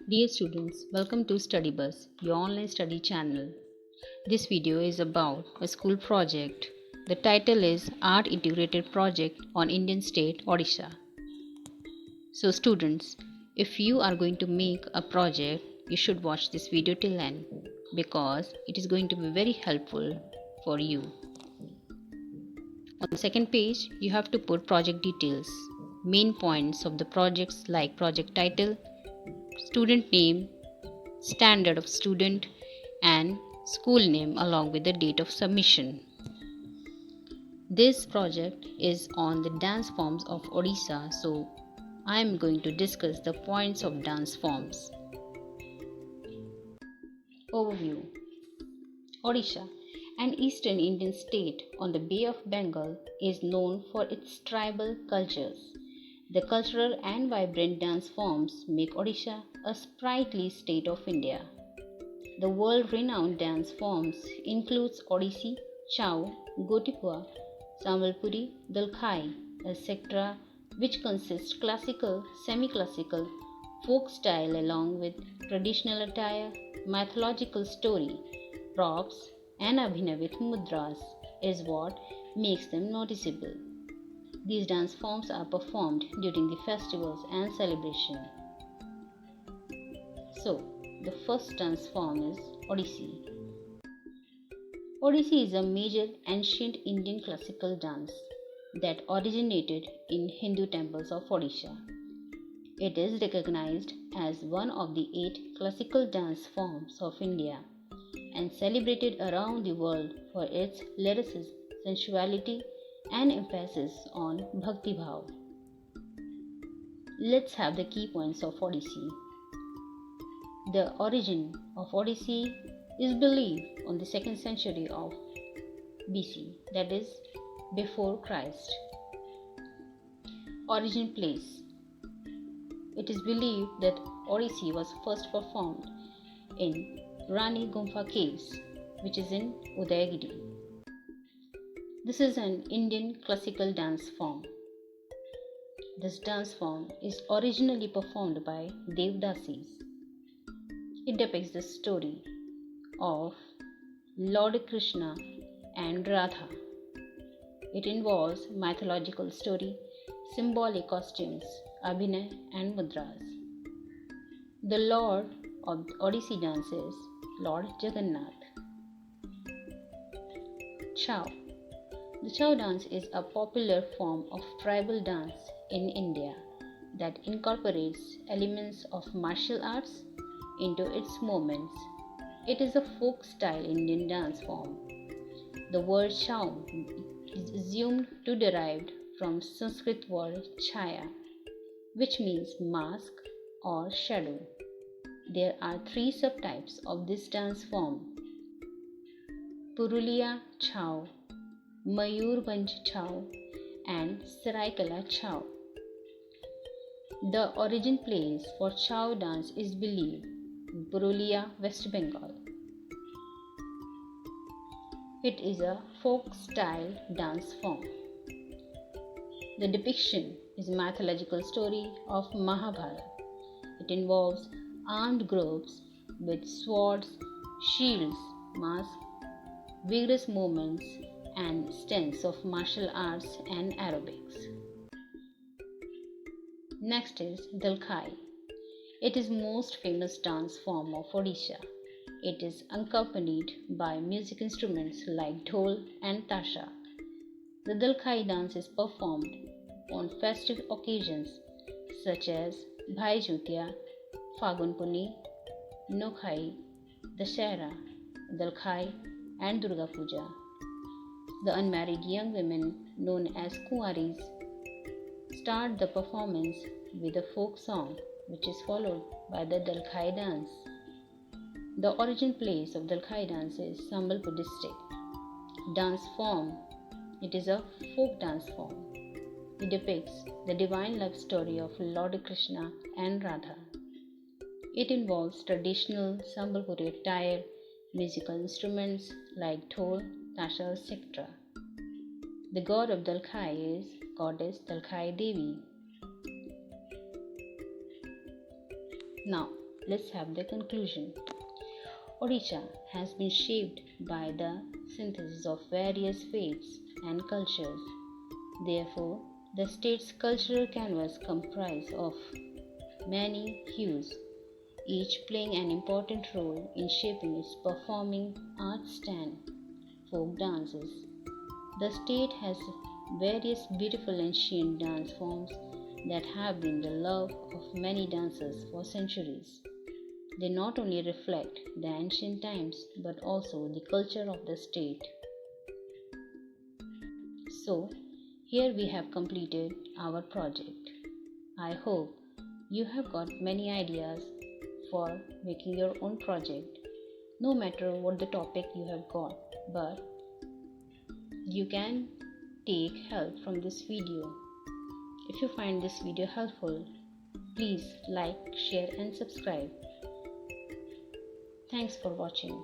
Dear students, welcome to Study Bus, your online study channel. This video is about a school project. The title is Art Integrated Project on Indian State Odisha. So students, if you are going to make a project, you should watch this video till end because it is going to be very helpful for you. On the second page, you have to put project details, main points of the projects like project title, student name, standard of student, and school name along with the date of submission. This project is on the dance forms of Odisha, so I am going to discuss the points of dance forms. Overview. Odisha, an eastern Indian state on the Bay of Bengal, is known for its tribal cultures. The cultural and vibrant dance forms make Odisha a sprightly state of India. The world-renowned dance forms includes Odissi, Chau, Gotipua, Sambalpuri, Dalkhai, etc., which consist classical, semi-classical, folk style along with traditional attire, mythological story, props, and Abhinay with mudras is what makes them noticeable. These dance forms are performed during the festivals and celebration. So, the first dance form is Odissi. Odissi is a major ancient Indian classical dance that originated in Hindu temples of Odisha. It is recognized as one of the 8 classical dance forms of India and celebrated around the world for its lyricism, sensuality, and emphasis on Bhakti Bhav. Let's have the key points of Odissi. The origin of Odissi is believed on the 2nd century of BC, that is, before Christ. Origin place. It is believed that Odissi was first performed in Rani Gumpha caves, which is in Udayagiri. This is an Indian classical dance form. This dance form is originally performed by Devdasis. It depicts the story of Lord Krishna and Radha. It involves mythological story, symbolic costumes, Abhinay and mudras. The Lord of Odissi dance is Lord Jagannath. Chau. The Chau dance is a popular form of tribal dance in India that incorporates elements of martial arts into its movements. It is a folk style Indian dance form. The word Chau is assumed to derive from Sanskrit word Chaya, which means mask or shadow. There are 3 subtypes of this dance form: Purulia Chau, Mayurbhanj Chau, and Saraikela Chau. The origin place for Chau dance is believed in Purulia, West Bengal. It is a folk style dance form. The depiction is a mythological story of Mahabharata. It involves armed groups with swords, shields, masks, vigorous movements, and stunts of martial arts and aerobics. Next is Dalkhai. It is most famous dance form of Odisha. It is accompanied by music instruments like dhol and tasha. The Dalkhai dance is performed on festive occasions such as Bhai Jutiya, Fagun Puni, Nokhai, Dashera, Dalkhai, and Durga Puja. The unmarried young women, known as Kuwaris, start the performance with a folk song, which is followed by the Dalkhai dance. The origin place of Dalkhai dance is Sambalpur district. Dance form. It is a folk dance form. It depicts the divine love story of Lord Krishna and Radha. It involves traditional Sambalpuri attire, musical instruments like dhol, tasha, etc. The god of Dalkhai is goddess Dalkhai Devi. Now, let's have the conclusion. Odisha has been shaped by the synthesis of various faiths and cultures. Therefore, the state's cultural canvas comprises of many hues, each playing an important role in shaping its performing arts and folk dances. The state has various beautiful ancient dance forms that have been the love of many dancers for centuries. They not only reflect the ancient times but also the culture of the state. So, here we have completed our project. I hope you have got many ideas for making your own project, no matter what the topic you have got, but you can take help from this video. If you find this video helpful, please like, share and subscribe. Thanks for watching.